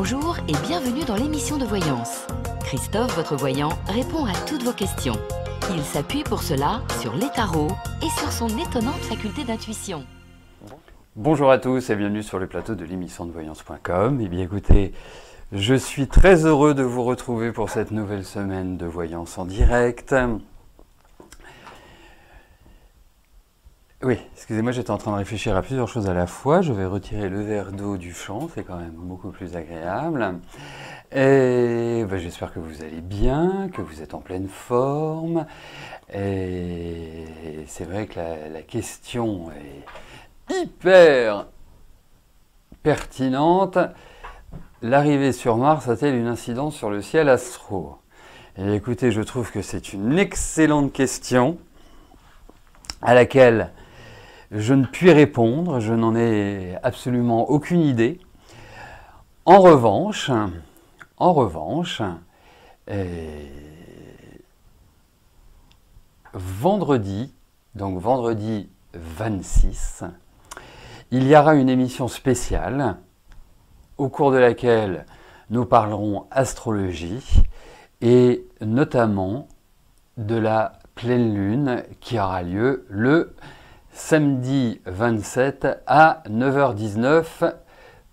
Bonjour et bienvenue dans l'émission de voyance. Christophe, votre voyant, répond à toutes vos questions. Il s'appuie pour cela sur les tarots et sur son étonnante faculté d'intuition. Bonjour à tous et bienvenue sur le plateau de l'émission de voyance.com. Eh bien écoutez, je suis très heureux de vous retrouver pour cette nouvelle semaine de voyance en direct. Oui, excusez-moi, j'étais en train de réfléchir à plusieurs choses à la fois. Je vais retirer le verre d'eau du champ, c'est quand même beaucoup plus agréable. Et j'espère que vous allez bien, que vous êtes en pleine forme. Et c'est vrai que la question est hyper pertinente. L'arrivée sur Mars a-t-elle une incidence sur le ciel astro? Et écoutez, je trouve que c'est une excellente question à laquelle je ne puis répondre, je n'en ai absolument aucune idée. En revanche, vendredi, donc vendredi 26, il y aura une émission spéciale au cours de laquelle nous parlerons astrologie et notamment de la pleine lune qui aura lieu le samedi 27 à 9h19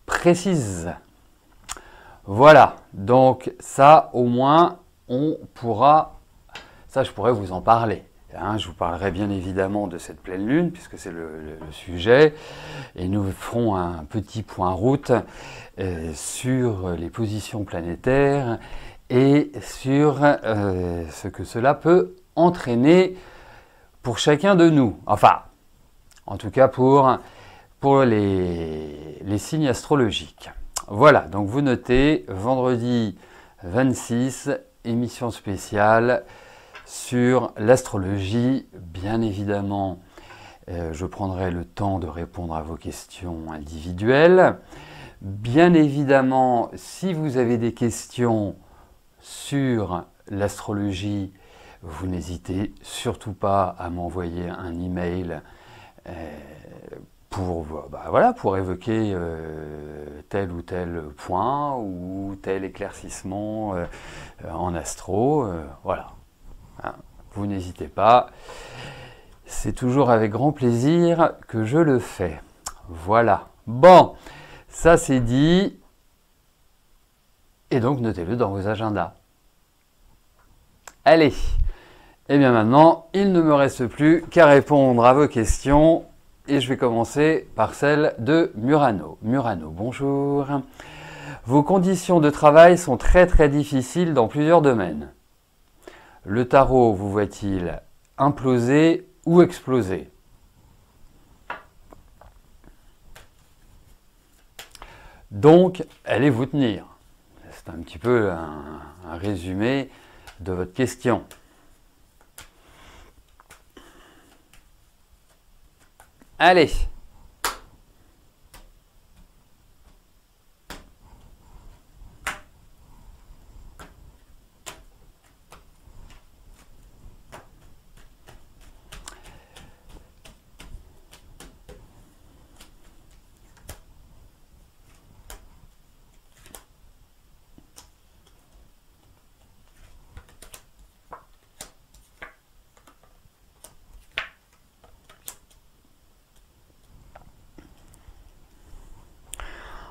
précise. Voilà, donc ça au moins je pourrais vous en parler. Je vous parlerai bien évidemment de cette pleine lune puisque c'est le sujet et nous ferons un petit point route sur les positions planétaires et sur ce que cela peut entraîner pour chacun de nous. Enfin, en tout cas pour les signes astrologiques. Voilà, donc vous notez, vendredi 26, émission spéciale sur l'astrologie. Bien évidemment, je prendrai le temps de répondre à vos questions individuelles. Bien évidemment, si vous avez des questions sur l'astrologie, vous n'hésitez surtout pas à m'envoyer un email pour évoquer tel ou tel point ou tel éclaircissement en astro. Voilà. Vous n'hésitez pas. C'est toujours avec grand plaisir que je le fais. Voilà. Bon, ça c'est dit. Et donc notez-le dans vos agendas. Allez. Et bien maintenant, il ne me reste plus qu'à répondre à vos questions et je vais commencer par celle de Murano. Murano, bonjour. Vos conditions de travail sont très très difficiles dans plusieurs domaines. Le tarot vous voit-il imploser ou exploser? Donc, allez vous tenir. C'est un petit peu un résumé de votre question. Allez.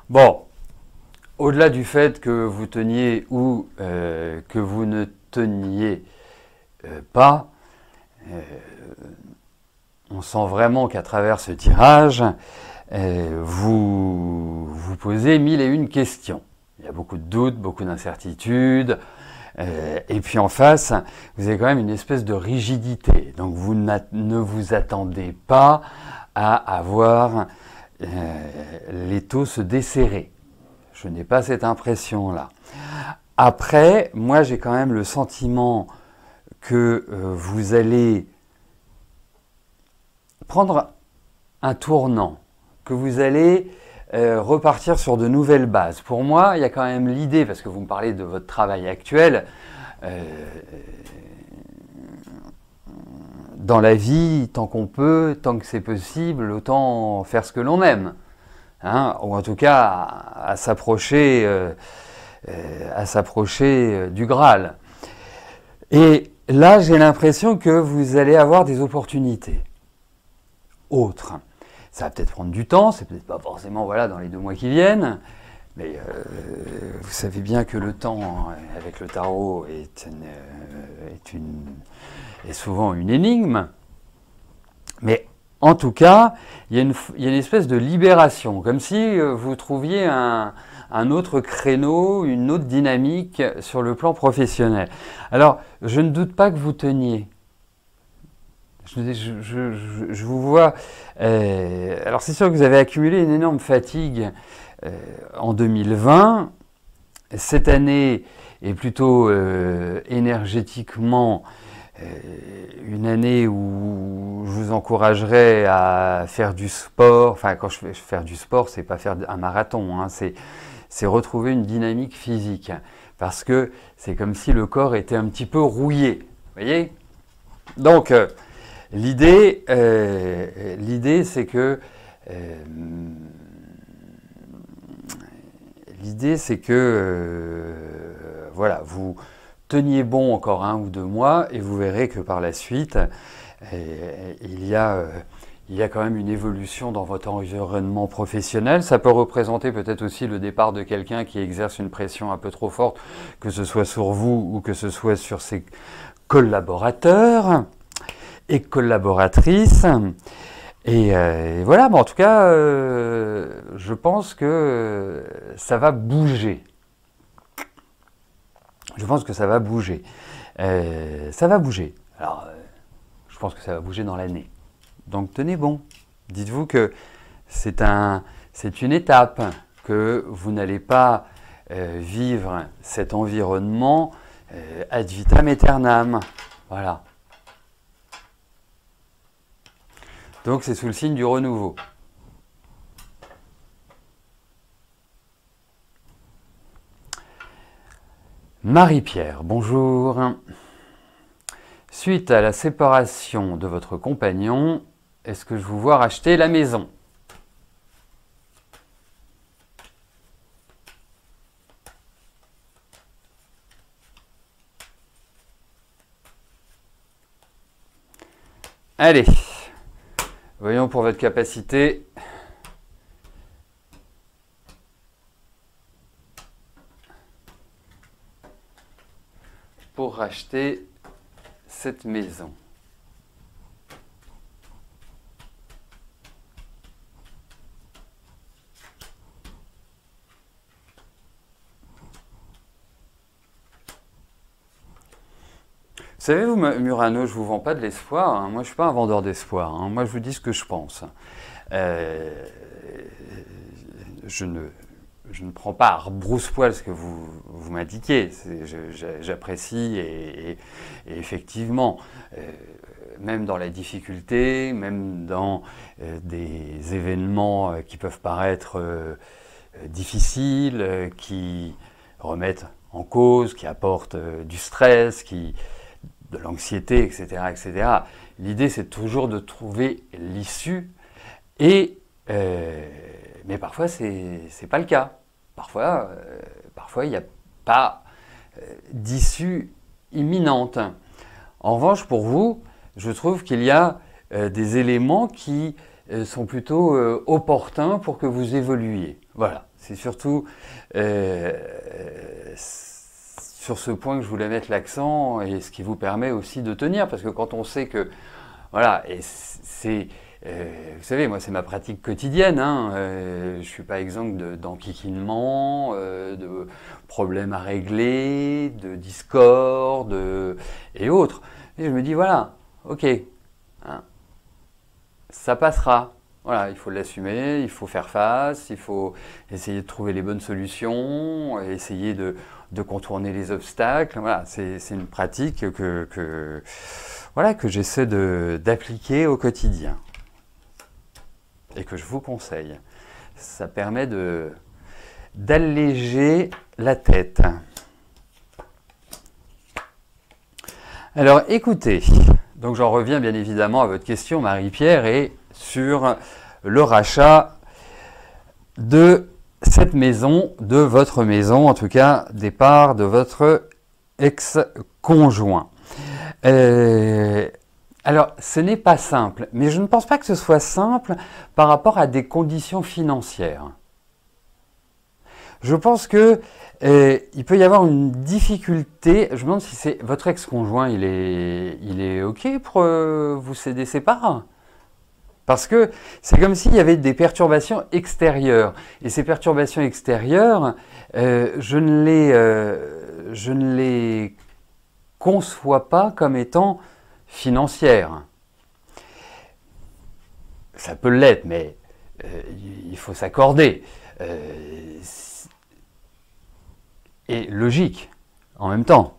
Bon, au-delà du fait que vous teniez ou que vous ne teniez pas, on sent vraiment qu'à travers ce tirage, vous posez mille et une questions. Il y a beaucoup de doutes, beaucoup d'incertitudes, et puis en face, vous avez quand même une espèce de rigidité. Donc vous ne vous attendez pas à avoir l'étau se desserrer. Je n'ai pas cette impression-là. Après, moi j'ai quand même le sentiment que vous allez prendre un tournant, que vous allez repartir sur de nouvelles bases. Pour moi, il y a quand même l'idée, parce que vous me parlez de votre travail actuel, dans la vie, tant qu'on peut, tant que c'est possible, autant faire ce que l'on aime. hein, ou en tout cas à s'approcher du Graal. Et là, j'ai l'impression que vous allez avoir des opportunités autres. Ça va peut-être prendre du temps, c'est peut-être pas forcément voilà, dans les 2 mois qui viennent, mais vous savez bien que le temps avec le tarot est souvent une énigme. Mais en tout cas, il y a une espèce de libération, comme si vous trouviez un autre créneau, une autre dynamique sur le plan professionnel. Alors, je ne doute pas que vous teniez. Je vous vois. Alors, c'est sûr que vous avez accumulé une énorme fatigue en 2020. Cette année est plutôt énergétiquement une année où je vous encouragerais à faire du sport. Enfin, quand je fais faire du sport, c'est pas faire un marathon, hein, c'est retrouver une dynamique physique. Parce que c'est comme si le corps était un petit peu rouillé. Vous voyez? Donc, l'idée, c'est que voilà, vous teniez bon encore 1 ou 2 mois et vous verrez que par la suite, il y a quand même une évolution dans votre environnement professionnel. Ça peut représenter peut-être aussi le départ de quelqu'un qui exerce une pression un peu trop forte, que ce soit sur vous ou que ce soit sur ses collaborateurs et collaboratrices. Et voilà, bon, en tout cas, je pense que ça va bouger. Je pense que ça va bouger. Ça va bouger. Alors, je pense que ça va bouger dans l'année. Donc, tenez bon. Dites-vous que c'est une étape, que vous n'allez pas vivre cet environnement ad vitam aeternam. Voilà. Donc, c'est sous le signe du renouveau. Marie-Pierre, bonjour. Suite à la séparation de votre compagnon, est-ce que je vous vois racheter la maison? Allez, voyons pour votre capacité. Pour racheter cette maison. Vous savez, vous, Murano, je ne vous vends pas de l'espoir. Hein. Moi, je ne suis pas un vendeur d'espoir. Hein. Moi, je vous dis ce que je pense. Je ne prends pas à rebrousse-poil ce que vous m'indiquez. J'apprécie et effectivement, même dans la difficulté, même dans des événements qui peuvent paraître difficiles, qui remettent en cause, qui apportent du stress, de l'anxiété, etc., etc. L'idée, c'est toujours de trouver l'issue mais parfois, c'est pas le cas. Parfois, il n'y a pas d'issue imminente. En revanche, pour vous, je trouve qu'il y a des éléments qui sont plutôt opportuns pour que vous évoluiez. Voilà, c'est surtout sur ce point que je voulais mettre l'accent et ce qui vous permet aussi de tenir. Parce que quand on sait que, voilà, et c'est... vous savez, moi, c'est ma pratique quotidienne. Hein. Je ne suis pas exempt d'enquiquinement, de problèmes à régler, de discorde et autres. Et je me dis, voilà, ok, hein, ça passera. Voilà, il faut l'assumer, il faut faire face, il faut essayer de trouver les bonnes solutions, essayer de contourner les obstacles. Voilà, c'est une pratique que j'essaie d'appliquer au quotidien. Et que je vous conseille. Ça permet d'alléger la tête. Alors écoutez, donc j'en reviens bien évidemment à votre question Marie-Pierre et sur le rachat de cette maison, de votre maison, en tout cas des parts de votre ex-conjoint. Alors, ce n'est pas simple, mais je ne pense pas que ce soit simple par rapport à des conditions financières. Je pense que il peut y avoir une difficulté. Je me demande si c'est votre ex-conjoint, il est OK pour vous céder ses parts? Parce que c'est comme s'il y avait des perturbations extérieures. Et ces perturbations extérieures, je ne les conçois pas comme étant financières. Ça peut l'être, mais il faut s'accorder. Et logique, en même temps.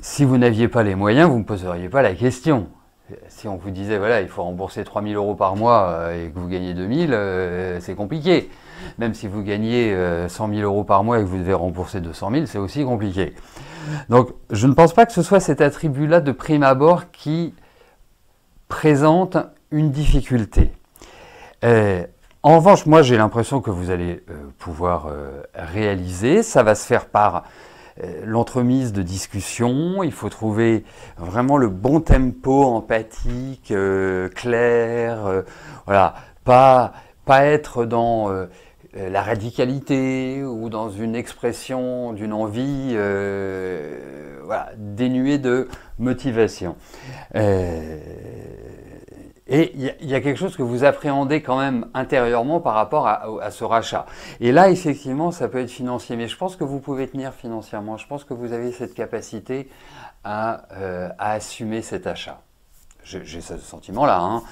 Si vous n'aviez pas les moyens, vous ne me poseriez pas la question. Si on vous disait, voilà, il faut rembourser 3 000 euros par mois et que vous gagnez 2 000, c'est compliqué. Même si vous gagnez 100 000 euros par mois et que vous devez rembourser 200 000, c'est aussi compliqué. Donc, je ne pense pas que ce soit cet attribut-là de prime abord qui présente une difficulté. En revanche, moi, j'ai l'impression que vous allez pouvoir réaliser. Ça va se faire par l'entremise de discussions. Il faut trouver vraiment le bon tempo empathique, clair. Voilà, pas être dans la radicalité ou dans une expression d'une envie voilà, dénuée de motivation. Et il y a quelque chose que vous appréhendez quand même intérieurement par rapport à ce rachat. Et là, effectivement, ça peut être financier. Mais je pense que vous pouvez tenir financièrement. Je pense que vous avez cette capacité à assumer cet achat. J'ai ce sentiment-là. Hein.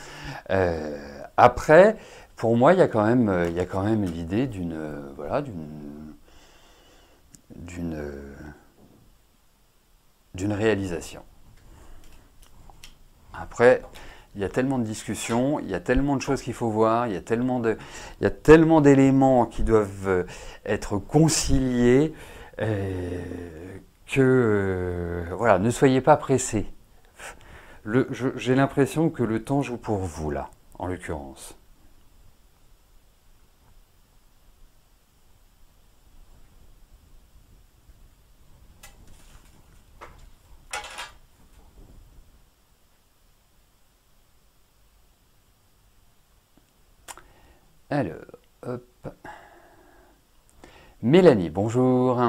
Après, pour moi, il y a quand même l'idée d'une réalisation. Après, il y a tellement de discussions, il y a tellement de choses qu'il faut voir, il y a tellement d'éléments qui doivent être conciliés que voilà, ne soyez pas pressés. J'ai l'impression que le temps joue pour vous là, en l'occurrence. Alors, hop. Mélanie, bonjour.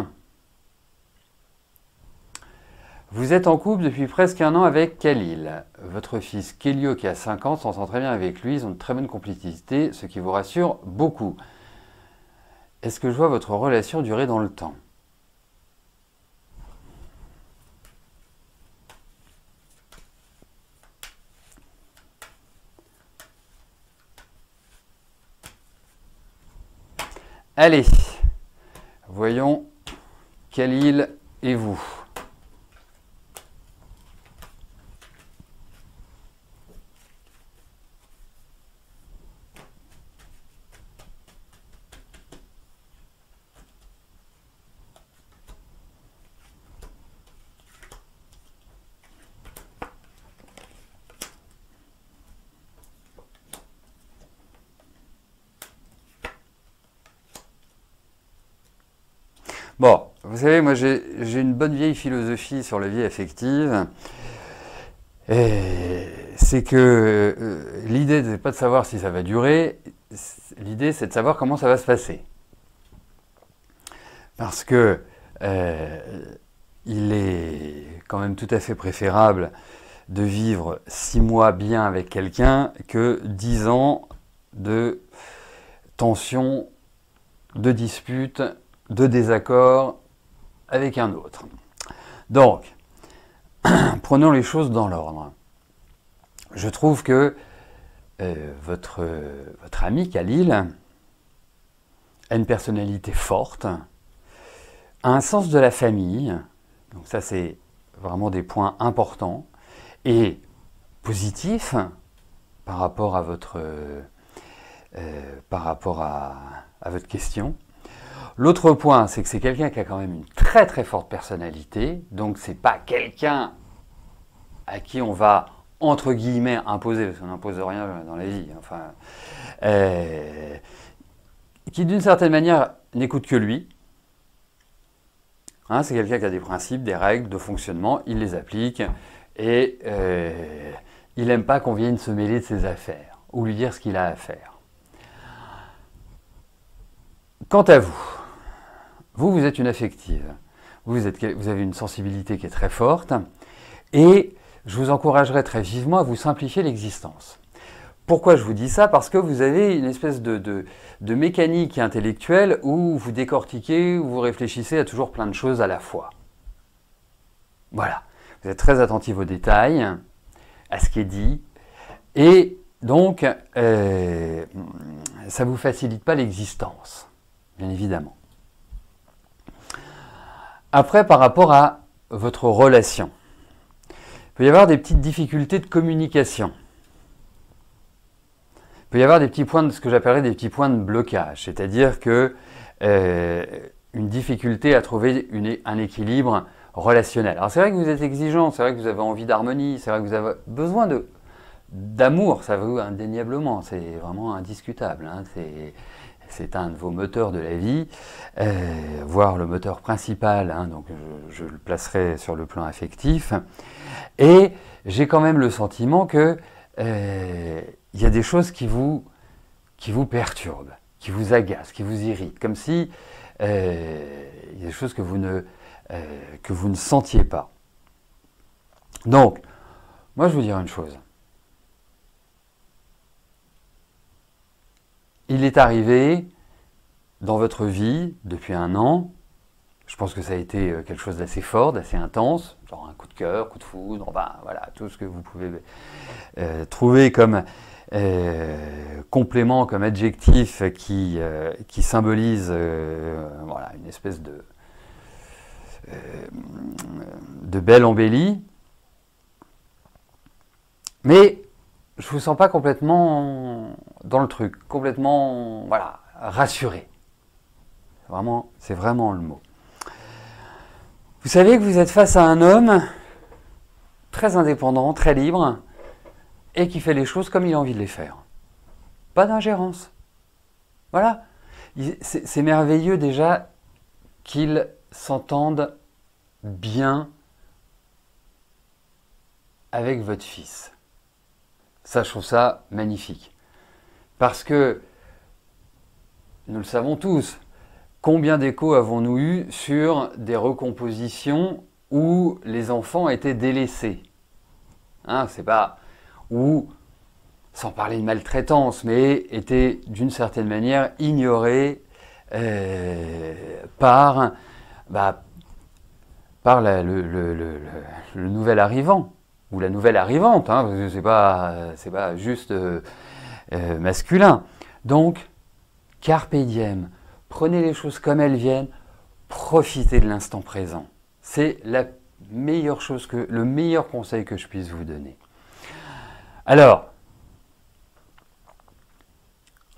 Vous êtes en couple depuis presque 1 an avec Khalil. Votre fils Kelio, qui a 5 ans, s'entend très bien avec lui. Ils ont de très bonne complicité, ce qui vous rassure beaucoup. Est-ce que je vois votre relation durer dans le temps? Allez, voyons Khalil et vous. Bon, vous savez, moi j'ai une bonne vieille philosophie sur la vie affective. C'est que l'idée n'est pas de savoir si ça va durer, l'idée c'est de savoir comment ça va se passer. Parce que il est quand même tout à fait préférable de vivre 6 mois bien avec quelqu'un que 10 ans de tension, de dispute, de désaccord avec un autre. Donc, prenons les choses dans l'ordre. Je trouve que votre ami Khalil a une personnalité forte, a un sens de la famille, donc ça c'est vraiment des points importants, et positifs par rapport à votre question. L'autre point, c'est que c'est quelqu'un qui a quand même une très très forte personnalité, donc c'est pas quelqu'un à qui on va entre guillemets imposer, parce qu'on n'impose rien dans la vie. Enfin, qui d'une certaine manière n'écoute que lui. Hein, c'est quelqu'un qui a des principes, des règles de fonctionnement, il les applique et il n'aime pas qu'on vienne se mêler de ses affaires ou lui dire ce qu'il a à faire. Quant à vous, vous êtes une affective, vous avez une sensibilité qui est très forte et je vous encouragerais très vivement à vous simplifier l'existence. Pourquoi je vous dis ça? Parce que vous avez une espèce de mécanique intellectuelle où vous décortiquez, où vous réfléchissez à toujours plein de choses à la fois. Voilà, vous êtes très attentif aux détails, à ce qui est dit, et donc ça ne vous facilite pas l'existence, bien évidemment. Après, par rapport à votre relation, il peut y avoir des petites difficultés de communication. Il peut y avoir des petits points de ce que j'appellerais des petits points de blocage, c'est-à-dire que une difficulté à trouver un équilibre relationnel. Alors c'est vrai que vous êtes exigeant, c'est vrai que vous avez envie d'harmonie, c'est vrai que vous avez besoin d'amour, ça vous indéniablement, c'est vraiment indiscutable. Hein, c'est un de vos moteurs de la vie, voire le moteur principal, hein, donc je le placerai sur le plan affectif. Et j'ai quand même le sentiment que il y a des choses qui vous perturbent, qui vous agacent, qui vous irritent, comme si il y a des choses que vous ne sentiez pas. Donc, moi je vais vous dire une chose. Il est arrivé dans votre vie depuis 1 an, je pense que ça a été quelque chose d'assez fort, d'assez intense, genre un coup de cœur, coup de foudre, enfin voilà, tout ce que vous pouvez trouver comme complément, comme adjectif qui symbolise voilà, une espèce de belle embellie. Mais je ne vous sens pas complètement dans le truc, complètement voilà, rassuré. C'est vraiment le mot. Vous savez que vous êtes face à un homme très indépendant, très libre, et qui fait les choses comme il a envie de les faire. Pas d'ingérence. Voilà. C'est merveilleux déjà qu'ils s'entendent bien avec votre fils. Ça, je trouve ça magnifique. Parce que, nous le savons tous, combien d'échos avons-nous eu sur des recompositions où les enfants étaient délaissés, hein, c'est pas... ou, sans parler de maltraitance, mais étaient d'une certaine manière ignorés par le nouvel arrivant, ou la nouvelle arrivante, hein, parce que c'est pas juste masculin. Donc, carpe diem, prenez les choses comme elles viennent, profitez de l'instant présent. C'est la meilleure chose le meilleur conseil que je puisse vous donner. Alors,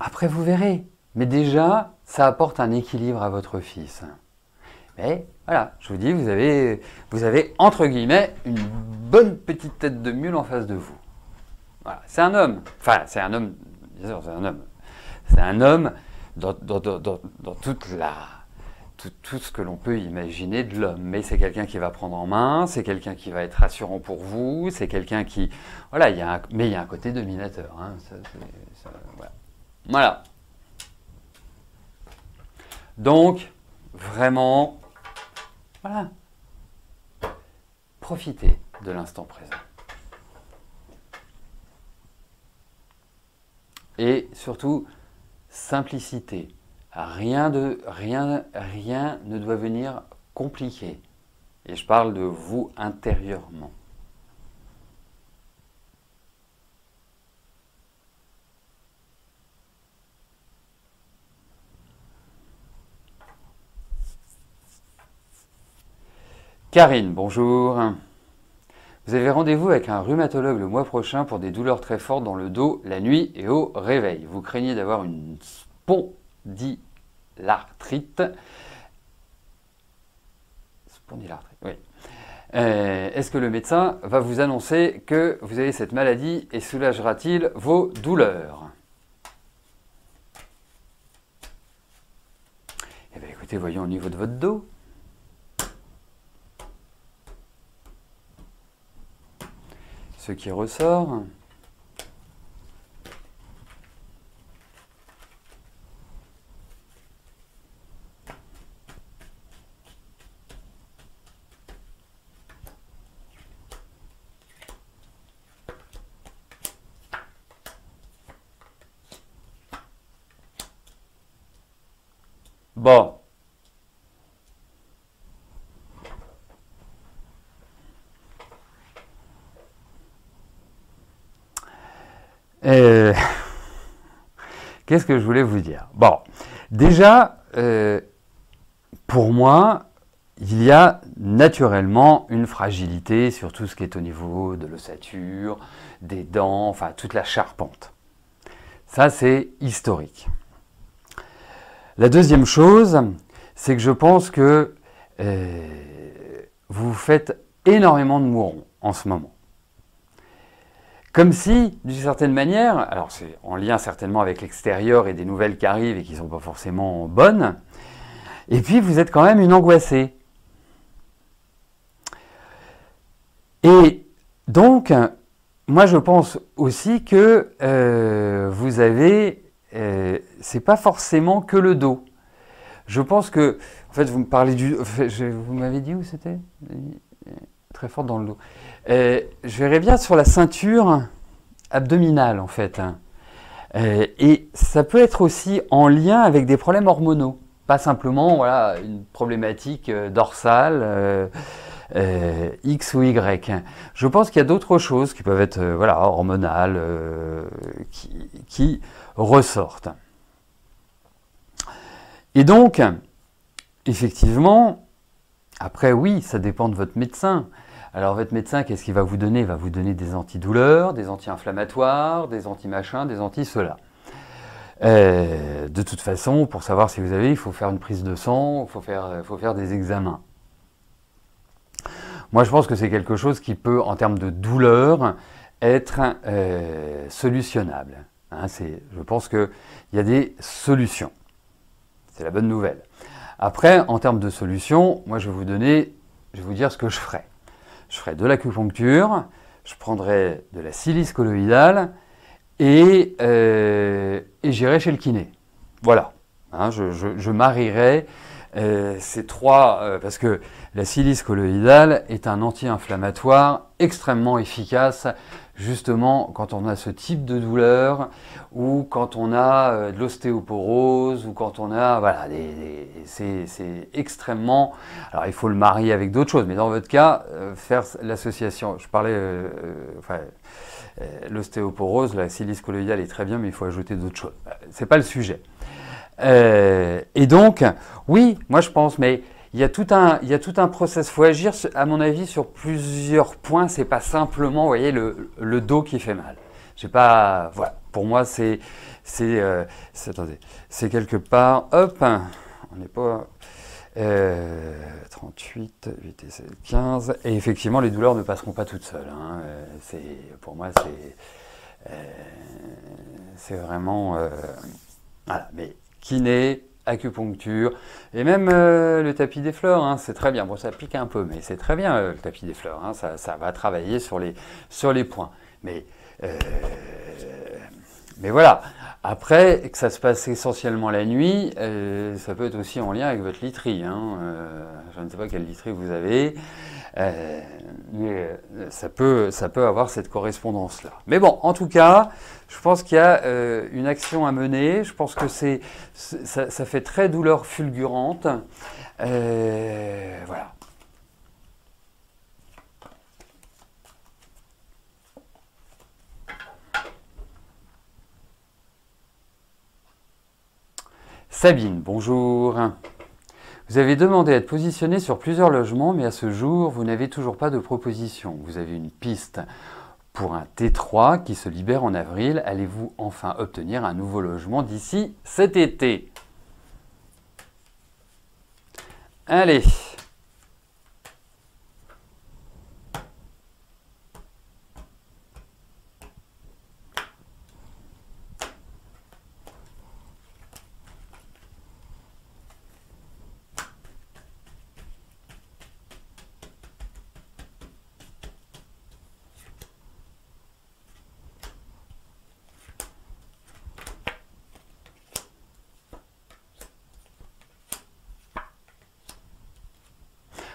après vous verrez, mais déjà, ça apporte un équilibre à votre fils. Mais voilà, je vous dis, vous avez entre guillemets une bonne petite tête de mule en face de vous. Voilà, c'est un homme. Enfin, c'est un homme, bien sûr, c'est un homme. C'est un homme dans toute tout ce que l'on peut imaginer de l'homme. Mais c'est quelqu'un qui va prendre en main, c'est quelqu'un qui va être rassurant pour vous, c'est quelqu'un qui... Voilà, mais il y a un côté dominateur. Hein, voilà. Donc, vraiment, voilà, profitez de l'instant présent. Et surtout, simplicité. Rien ne doit venir compliqué. Et je parle de vous intérieurement. Karine, bonjour. Vous avez rendez-vous avec un rhumatologue le mois prochain pour des douleurs très fortes dans le dos la nuit et au réveil. Vous craignez d'avoir une spondylarthrite. Spondylarthrite, oui. Est-ce que le médecin va vous annoncer que vous avez cette maladie et soulagera-t-il vos douleurs? bien, écoutez, voyons au niveau de votre dos. Ce qui ressort. Bon. Qu'est-ce que je voulais vous dire? Bon, déjà, pour moi, il y a naturellement une fragilité sur tout ce qui est au niveau de l'ossature, des dents, enfin toute la charpente. Ça, c'est historique. La deuxième chose, c'est que je pense que vous faites énormément de mourons en ce moment. Comme si, d'une certaine manière, alors c'est en lien certainement avec l'extérieur et des nouvelles qui arrivent et qui ne sont pas forcément bonnes, et puis vous êtes quand même une angoissée. Et donc, moi je pense aussi que vous avez, c'est pas forcément que le dos. Je pense que, en fait, vous me parlez du, vous m'avez dit où c'était? Très fort dans le dos. Je verrais bien sur la ceinture abdominale, en fait. Et ça peut être aussi en lien avec des problèmes hormonaux. Pas simplement voilà, une problématique dorsale, X ou Y. Je pense qu'il y a d'autres choses qui peuvent être voilà, hormonales, qui ressortent. Et donc, effectivement, après oui, ça dépend de votre médecin. Alors votre médecin, qu'est-ce qu'il va vous donner? Il va vous donner des antidouleurs, des anti-inflammatoires, des anti-machins, des anti-cela. De toute façon, pour savoir si vous avez, il faut faire une prise de sang, il faut faire des examens. Moi, je pense que c'est quelque chose qui peut, en termes de douleur, être solutionnable. Hein, je pense qu'il y a des solutions. C'est la bonne nouvelle. Après, en termes de solutions, moi, je vais vous dire ce que je ferai. Je ferai de l'acupuncture, je prendrai de la silice colloïdale et j'irai chez le kiné. Voilà. Hein, je marierai ces trois, parce que la silice colloïdale est un anti-inflammatoire extrêmement efficace, justement quand on a ce type de douleur, ou quand on a de l'ostéoporose, ou quand on a, voilà, c'est extrêmement, alors il faut le marier avec d'autres choses, mais dans votre cas, faire l'association, je parlais, l'ostéoporose, la silice colloïdale est très bien, mais il faut ajouter d'autres choses. C'est pas le sujet. Et donc, oui, moi je pense, mais il y a tout un process. Il faut agir, à mon avis, sur plusieurs points. C'est pas simplement, vous voyez, le dos qui fait mal. J'ai pas, voilà. Pour moi, c'est quelque part. Hop, on n'est pas 38, 8 et 7, 15. Et effectivement, les douleurs ne passeront pas toutes seules. Hein. Pour moi, c'est vraiment, voilà. Mais kiné, acupuncture, et même le tapis des fleurs, hein, c'est très bien. Bon, ça pique un peu, mais c'est très bien le tapis des fleurs. Hein, ça va travailler sur les points. Mais voilà. Après, que ça se passe essentiellement la nuit, ça peut être aussi en lien avec votre literie. Hein. Je ne sais pas quelle literie vous avez, mais ça peut avoir cette correspondance-là. Mais bon, en tout cas, je pense qu'il y a une action à mener. Je pense que ça fait très douleur fulgurante. Voilà. Sabine, bonjour. Vous avez demandé à être positionné sur plusieurs logements, mais à ce jour, vous n'avez toujours pas de proposition. Vous avez une piste pour un T3 qui se libère en avril. Allez-vous enfin obtenir un nouveau logement d'ici cet été? Allez.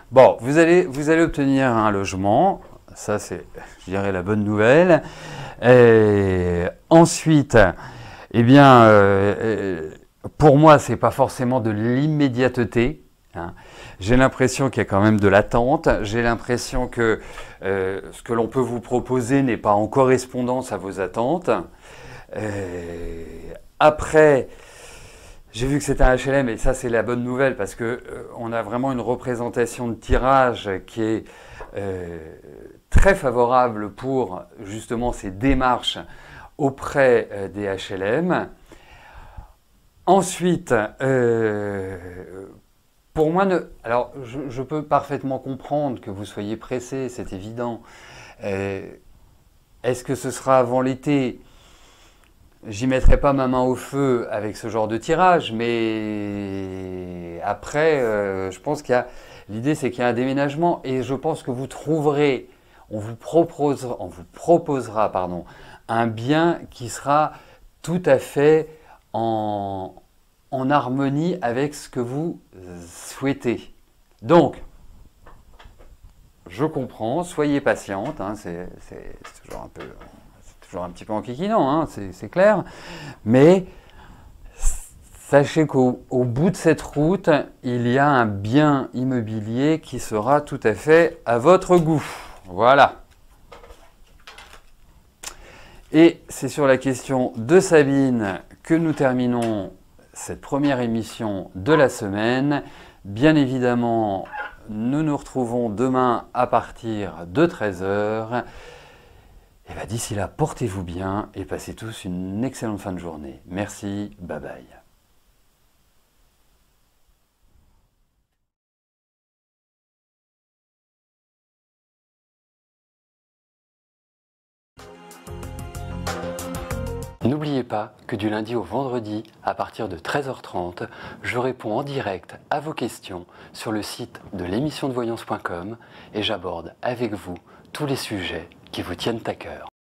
Bon, vous allez obtenir un logement, ça c'est, je dirais, la bonne nouvelle. Et ensuite, eh bien, pour moi, c'est pas forcément de l'immédiateté. Hein. J'ai l'impression qu'il y a quand même de l'attente. J'ai l'impression que ce que l'on peut vous proposer n'est pas en correspondance à vos attentes. Après, j'ai vu que c'était un HLM et ça c'est la bonne nouvelle parce que on a vraiment une représentation de tirage qui est très favorable pour justement ces démarches auprès des HLM. Ensuite, pour moi, alors je peux parfaitement comprendre que vous soyez pressé, c'est évident. Est-ce que ce sera avant l'été ? J'y mettrai pas ma main au feu avec ce genre de tirage, mais après, je pense qu'il y a l'idée, c'est qu'il y a un déménagement et je pense que vous trouverez, on vous proposera, pardon, un bien qui sera tout à fait en harmonie avec ce que vous souhaitez. Donc, je comprends, soyez patiente, hein, c'est toujours un peu... toujours un petit peu enquiquinant, hein, c'est clair, mais sachez qu'au bout de cette route, il y a un bien immobilier qui sera tout à fait à votre goût. Voilà. Et c'est sur la question de Sabine que nous terminons cette première émission de la semaine. Bien évidemment, nous nous retrouvons demain à partir de 13 h. Et bien d'ici là, portez-vous bien et passez tous une excellente fin de journée. Merci, bye bye. N'oubliez pas que du lundi au vendredi, à partir de 13h30, je réponds en direct à vos questions sur le site de l'émissiondevoyance.com et j'aborde avec vous tous les sujets qui vous tiennent à cœur.